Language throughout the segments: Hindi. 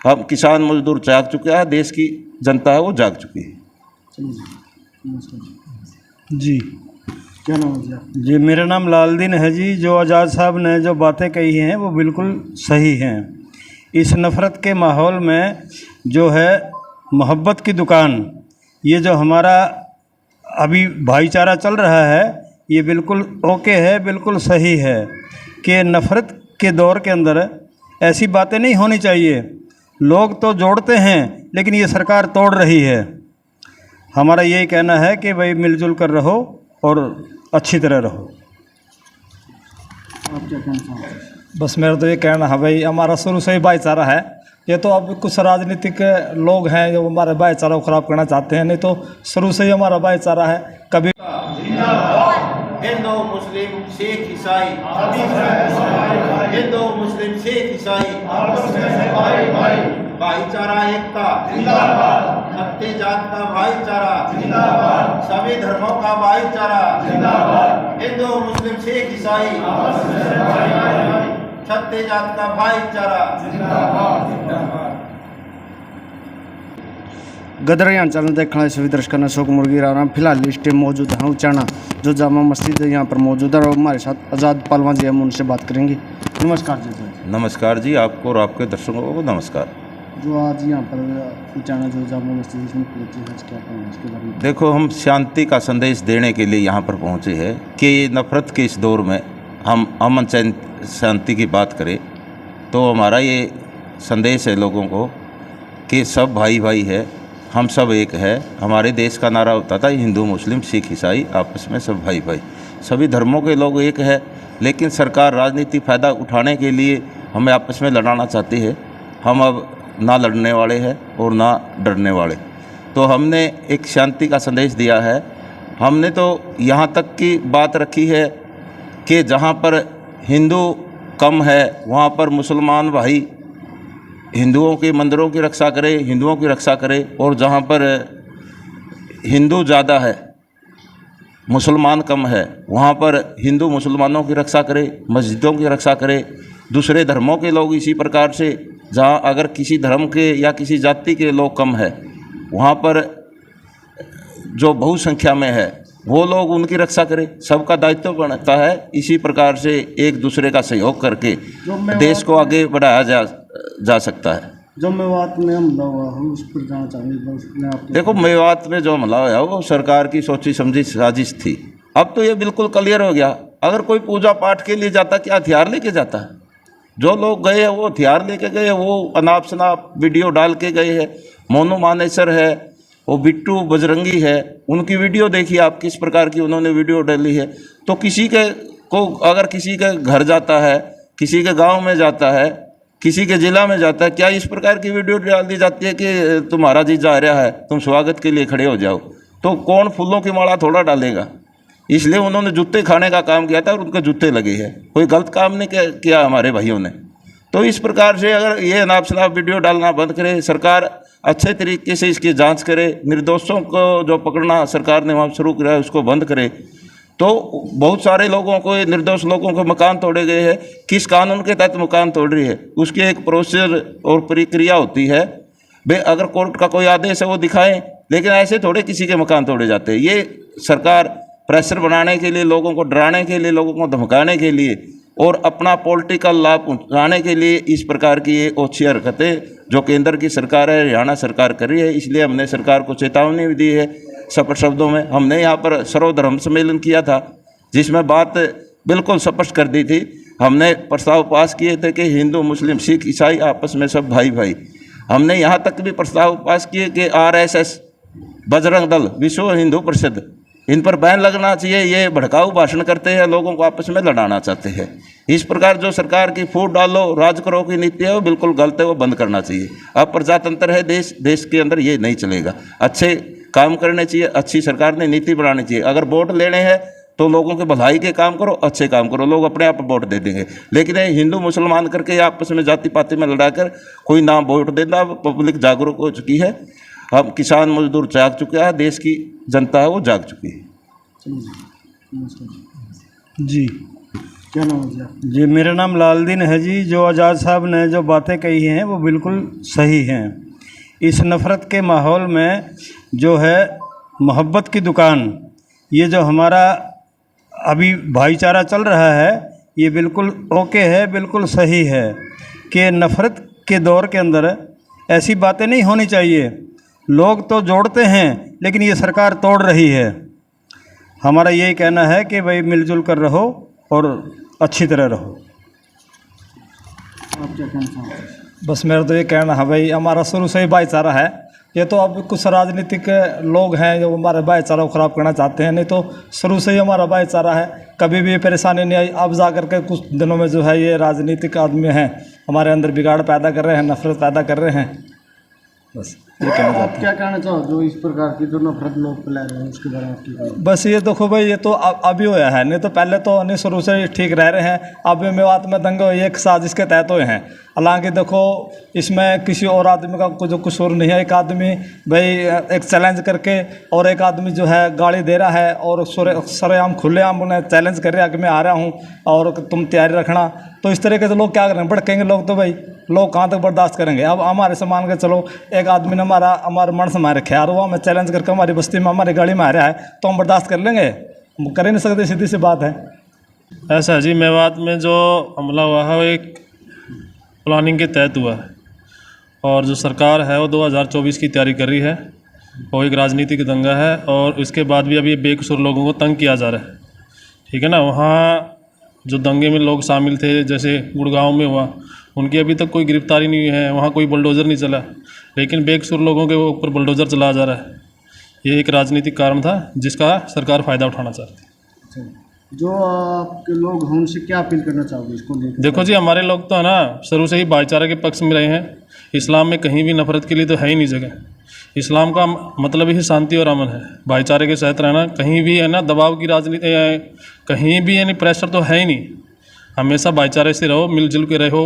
हम किसान मजदूर जाग चुके हैं, देश की जनता है वो जाग चुकी है। जी क्या नाम है जी? जी मेरा नाम लालदीन है जी। जो आज़ाद साहब ने जो बातें कही हैं वो बिल्कुल सही हैं। इस नफ़रत के माहौल में जो है मोहब्बत की दुकान, ये जो हमारा अभी भाईचारा चल रहा है, ये बिल्कुल ओके है, बिल्कुल सही है कि नफ़रत के दौर के अंदर ऐसी बातें नहीं होनी चाहिए। लोग तो जोड़ते हैं लेकिन ये सरकार तोड़ रही है। हमारा यही कहना है कि भाई मिलजुल कर रहो और अच्छी तरह रहो। आप क्या कहना चाहते हैं? बस मेरा तो ये कहना है भाई, हमारा शुरू से ही भाईचारा है। ये तो अब कुछ राजनीतिक लोग हैं जो हमारे भाईचारा को ख़राब करना चाहते हैं, नहीं तो शुरू से ही हमारा भाईचारा है। कभी हिंदू मुस्लिम सिख ईसाई, हिंदू मुस्लिम सिख ईसाई, भाईचारा एकता, छत्तीस जात का भाईचारा, सभी धर्मों का भाईचारा, हिंदू मुस्लिम सिख ईसाई, छत्तीस जात का भाईचारा। गदर यहाँ चैनल देखने वाले सभी दर्शकों ने शोक मुर्गी राम फिलहाल इस टाइम मौजूद हैं उचाना जो जामा मस्जिद है यहाँ पर मौजूद है और हमारे साथ आज़ाद पहलवान जी हम उनसे बात करेंगे। नमस्कार जी सर। नमस्कार जी, आपको और आपके दर्शकों को नमस्कार। जो आज यहाँ पर उचाना जो जामा मस्जिद इसमें पहुँचे हैं, क्या कहना है इसके बारे में? देखो, हम शांति का संदेश देने के लिए यहाँ पर पहुँचे हैं कि नफ़रत के इस दौर में हम अमन चैन शांति की बात करें। तो हमारा ये संदेश है लोगों को कि सब भाई भाई है, हम सब एक है। हमारे देश का नारा होता था हिंदू मुस्लिम सिख ईसाई आपस में सब भाई भाई, सभी धर्मों के लोग एक है। लेकिन सरकार राजनीतिक फ़ायदा उठाने के लिए हमें आपस में लड़ाना चाहती है। हम अब ना लड़ने वाले हैं और ना डरने वाले। तो हमने एक शांति का संदेश दिया है। हमने तो यहाँ तक की बात रखी है कि जहाँ पर हिंदू कम है वहाँ पर मुसलमान भाई हिंदुओं के मंदिरों की रक्षा करे, हिंदुओं की रक्षा करे, और जहाँ पर हिंदू ज़्यादा है मुसलमान कम है वहाँ पर हिंदू मुसलमानों की रक्षा करे, मस्जिदों की रक्षा करे। दूसरे धर्मों के लोग इसी प्रकार से, जहाँ अगर किसी धर्म के या किसी जाति के लोग कम है वहाँ पर जो बहुसंख्या में है वो लोग उनकी रक्षा करें। सबका दायित्व बनता है इसी प्रकार से एक दूसरे का सहयोग करके देश को आगे बढ़ाया जा सकता है। जो मेवात में हमला हुआ हम उस पर जाना चाहेंगे। देखो, मेवात में जो हमला हुआ वो सरकार की सोची समझी साजिश थी। अब तो ये बिल्कुल क्लियर हो गया। अगर कोई पूजा पाठ के लिए जाता, क्या हथियार लेके जाता है? जो लोग गए हैं वो हथियार लेके गए, वो अनाप शनाप वीडियो डाल के गए हैं। मोनू मानेसर है, वो बिट्टू बजरंगी है, उनकी वीडियो देखिए आप, किस प्रकार की उन्होंने वीडियो डाली है। तो किसी के को अगर किसी के घर जाता है, किसी के गांव में जाता है, किसी के ज़िला में जाता है, क्या इस प्रकार की वीडियो डाल दी जाती है कि तुम्हारा जी जा रहा है, तुम स्वागत के लिए खड़े हो जाओ? तो कौन फूलों की माला थोड़ा डालेगा? इसलिए उन्होंने जूते खाने का काम किया था और उनके जूते लगे हैं। कोई गलत काम नहीं किया हमारे भाइयों ने। तो इस प्रकार से अगर ये अनाप शनाप वीडियो डालना बंद करे, सरकार अच्छे तरीके से इसकी जांच करे, निर्दोषों को जो पकड़ना सरकार ने वहाँ शुरू किया है उसको बंद करे। तो बहुत सारे लोगों को, निर्दोष लोगों को मकान तोड़े गए हैं। किस कानून के तहत मकान तोड़ रही है उसकी एक प्रोसीजर और प्रक्रिया होती है। भाई अगर कोर्ट का कोई आदेश है वो दिखाएं, लेकिन ऐसे थोड़े किसी के मकान तोड़े जाते हैं। ये सरकार प्रेशर बनाने के लिए, लोगों को डराने के लिए, लोगों को धमकाने के लिए और अपना पॉलिटिकल लाभ पहुँचाने के लिए इस प्रकार की ये ओछी हरकतें जो केंद्र की सरकार है, हरियाणा सरकार कर रही है। इसलिए हमने सरकार को चेतावनी भी दी है। स्पष्ट शब्दों में हमने यहाँ पर सर्वधर्म सम्मेलन किया था जिसमें बात बिल्कुल स्पष्ट कर दी थी। हमने प्रस्ताव पास किए थे कि हिंदू मुस्लिम सिख ईसाई आपस में सब भाई भाई। हमने यहाँ तक भी प्रस्ताव पास किए कि RSS, बजरंग दल, विश्व हिंदू परिषद, इन पर बैन लगना चाहिए। ये भड़काऊ भाषण करते हैं, लोगों को आपस में लड़ाना चाहते हैं। इस प्रकार जो सरकार की फूट डालो राज करो की नीति है वो बिल्कुल गलत है, वो बंद करना चाहिए। अब प्रजातंत्र है देश के अंदर ये नहीं चलेगा। अच्छे काम करने चाहिए, अच्छी सरकार ने नीति बनानी चाहिए। अगर वोट लेने हैं तो लोगों के भलाई के काम करो, अच्छे काम करो, लोग अपने आप वोट दे देंगे। लेकिन हिंदू मुसलमान करके आपस में जाति पाति में लड़ाकर कोई ना वोट देना। पब्लिक जागरूक हो चुकी है। हम किसान मजदूर जाग चुके हैं, देश की जनता है वो जाग चुकी है। जी क्या नाम है जी आपका? जी मेरा नाम लालदीन है जी। जो आज़ाद साहब ने जो बातें कही हैं वो बिल्कुल सही हैं। इस नफ़रत के माहौल में जो है मोहब्बत की दुकान, ये जो हमारा अभी भाईचारा चल रहा है ये बिल्कुल ओके है, बिल्कुल सही है कि नफ़रत के दौर के अंदर ऐसी बातें नहीं होनी चाहिए। लोग तो जोड़ते हैं लेकिन ये सरकार तोड़ रही है। हमारा यही कहना है कि भाई मिलजुल कर रहो और अच्छी तरह रहो। आप क्या कहना चाहते हैं? बस मेरा तो ये कहना है भाई, हमारा शुरू से ही भाईचारा है। ये तो अब कुछ राजनीतिक लोग हैं जो हमारे भाईचारा को ख़राब करना चाहते हैं, नहीं तो शुरू से ही हमारा भाईचारा है, कभी भी परेशानी नहीं आई। अब जा कर के कुछ दिनों में जो है ये राजनीतिक आदमी हैं हमारे अंदर बिगाड़ पैदा कर रहे हैं, नफरत पैदा कर रहे हैं। बस ये कहना चाहते हैं। आप क्या कहना चाहो जो इस प्रकार की जो नफरत लोग फैला रहे हैं उसके बारे में आपकी राय? बस ये देखो भाई, ये तो अभी होया है, नहीं तो पहले तो नहीं शुरू से ही ठीक रह रहे हैं। अब मेवात में दंगे हुए एक साजिश के तहत हुए हैं। हालांकि देखो इसमें किसी और आदमी का कुछ कसूर नहीं है। एक आदमी भाई एक चैलेंज करके और एक आदमी जो है गाली दे रहा है और सरेआम खुलेआम उन्हें चैलेंज कर रहा है कि मैं आ रहा हूँ और तुम तैयारी रखना। तो इस तरीके से लोग क्या करेंगे, भड़केंगे लोग। तो भाई लोग कहाँ तक बर्दाश्त करेंगे। अब हमारे से मान के चलो एक आदमी ने हमारे मन से मारे ख्याल हुआ, हमें चैलेंज करके हमारी बस्ती में हमारी गाड़ी में आ रहा है, तो हम बर्दाश्त कर लेंगे? कर ही नहीं सकते, सीधी सी बात है। ऐसा है जी, मेवात में जो हमला हुआ है वो एक प्लानिंग के तहत हुआ है और जो सरकार है वो 2024 की तैयारी कर रही है। वो एक राजनीतिक दंगा है और इसके बाद भी अभी बेकसूर लोगों को तंग किया जा रहा है, ठीक है ना। वहाँ जो दंगे में लोग शामिल थे, जैसे गुड़गांव में हुआ, उनकी अभी तक कोई गिरफ्तारी नहीं है, वहाँ कोई बुलडोज़र नहीं चला, लेकिन बेकसूर लोगों के ऊपर बुलडोज़र चलाया जा रहा है। ये एक राजनीतिक कारण था जिसका सरकार फ़ायदा उठाना चाहती है। जो आपके लोग हैं उनसे क्या अपील करना चाहोगे इसको लेकर? देखो जी, हमारे लोग तो है ना शुरू से ही भाईचारे के पक्ष में रहे हैं। इस्लाम में कहीं भी नफरत के लिए तो है ही नहीं जगह। इस्लाम का मतलब ही शांति और अमन है, भाईचारे के साथ रहना। कहीं भी है ना दबाव की राजनीति, कहीं भी यानी प्रेशर तो है ही नहीं। हमेशा भाईचारे से रहो, मिलजुल के रहो।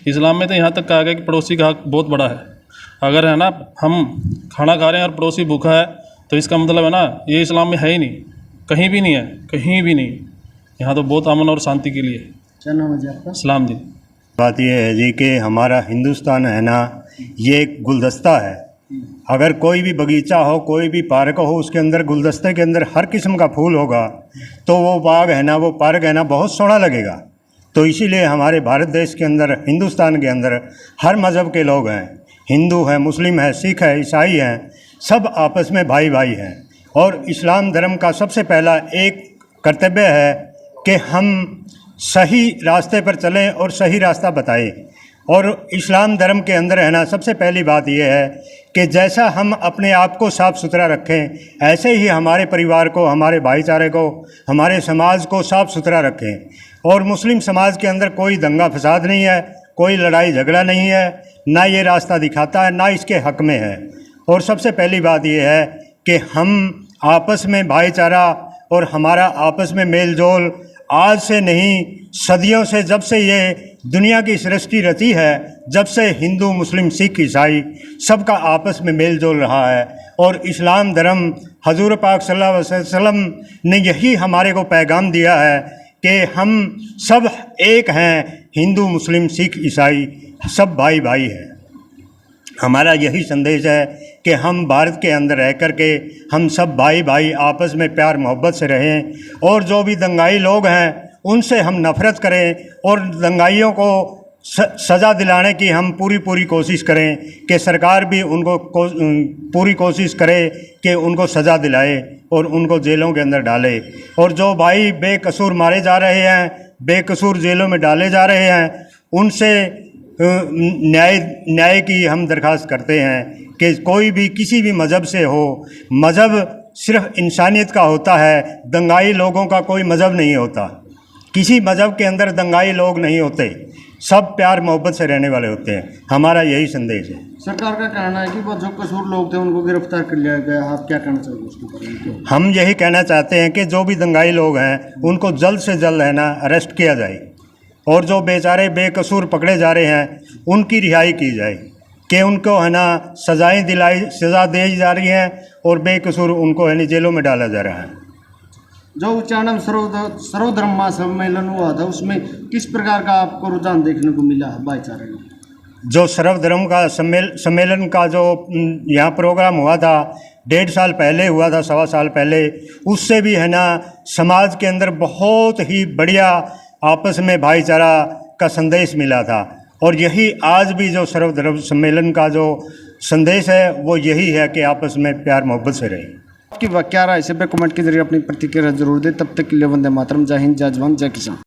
इस्लाम में तो यहाँ तक कहा गया कि पड़ोसी का हक बहुत बड़ा है। अगर है ना हम खाना खा रहे हैं और पड़ोसी भूखा है तो इसका मतलब है ना ये इस्लाम में है ही नहीं, कहीं भी नहीं है, कहीं भी नहीं। यहाँ तो बहुत अमन और शांति के लिए। क्या नाम है जी आपका? सलाम जी। बात यह है जी कि हमारा हिंदुस्तान है ना ये एक गुलदस्ता है। अगर कोई भी बगीचा हो, कोई भी पार्क हो, उसके अंदर गुलदस्ते के अंदर हर किस्म का फूल होगा तो वो बाग है ना, वो पार्क है ना, बहुत सोहना लगेगा। तो इसीलिए हमारे भारत देश के अंदर, हिंदुस्तान के अंदर हर मज़हब के लोग हैं, हिंदू हैं, मुस्लिम है, सिख है, ईसाई हैं, सब आपस में भाई भाई हैं। और इस्लाम धर्म का सबसे पहला एक कर्तव्य है कि हम सही रास्ते पर चलें और सही रास्ता बताएं। और इस्लाम धर्म के अंदर है ना सबसे पहली बात यह है कि जैसा हम अपने आप को साफ़ सुथरा रखें, ऐसे ही हमारे परिवार को, हमारे भाईचारे को, हमारे समाज को साफ़ सुथरा रखें। और मुस्लिम समाज के अंदर कोई दंगा फसाद नहीं है, कोई लड़ाई झगड़ा नहीं है, ना ये रास्ता दिखाता है, ना इसके हक़ में है। और सबसे पहली बात यह है कि हम आपस में भाईचारा और हमारा आपस में मेल जोल आज से नहीं, सदियों से, जब से ये दुनिया की सृष्टि रची है, जब से हिंदू, मुस्लिम, सिख, ईसाई सबका आपस में मेल जोल रहा है। और इस्लाम धर्म हजूर पाक सल्लल्लाहु अलैहि वसल्लम ने यही हमारे को पैगाम दिया है कि हम सब एक हैं, हिंदू, मुस्लिम, सिख, ईसाई सब भाई भाई हैं। हमारा यही संदेश है कि हम भारत के अंदर रह कर के हम सब भाई भाई आपस में प्यार मोहब्बत से रहें। और जो भी दंगाई लोग हैं उनसे हम नफ़रत करें और दंगाइयों को सज़ा दिलाने की हम पूरी कोशिश करें कि सरकार भी उनको पूरी कोशिश करे कि उनको सज़ा दिलाए और उनको जेलों के अंदर डाले। और जो भाई बेकसूर मारे जा रहे हैं, बेकसूर जेलों में डाले जा रहे हैं, उनसे न्याय की हम दरख्वास्त करते हैं कि कोई भी किसी भी मज़हब से हो, मज़हब सिर्फ इंसानियत का होता है, दंगाई लोगों का कोई मज़हब नहीं होता। किसी मज़हब के अंदर दंगाई लोग नहीं होते, सब प्यार मोहब्बत से रहने वाले होते हैं। हमारा यही संदेश है। सरकार का कहना है कि वो जो कसूर लोग थे उनको गिरफ्तार कर लिया गया, आप क्या कहना चाहोगे उसके बारे में? हम यही कहना चाहते हैं कि जो भी दंगाई लोग हैं उनको जल्द से जल्द है ना अरेस्ट किया जाए और जो बेचारे बेकसूर पकड़े जा रहे हैं उनकी रिहाई की जाए, कि उनको है ना सज़ा दी जा रही हैं और बेकसूर उनको है ना जेलों में डाला जा रहा है। जो उच्चारण में सर्वधर्म महासम्मेलन हुआ था उसमें किस प्रकार का आपको रुझान देखने को मिला है भाईचारे में? जो सर्वधर्म का सम्मेलन का जो यहाँ प्रोग्राम हुआ था 1.5 साल पहले हुआ था, 1.25 साल पहले, उससे भी है ना समाज के अंदर बहुत ही बढ़िया आपस में भाईचारा का संदेश मिला था। और यही आज भी जो सर्वधर्म सम्मेलन का जो संदेश है वो यही है कि आपस में प्यार मोहब्बत से रहे। आपकी क्या राय इसे पे कमेंट के जरिए अपनी प्रतिक्रिया जरूर दें। तब तक के लिए वंदे मातरम, जय हिंद, जय जवान, जय किसान।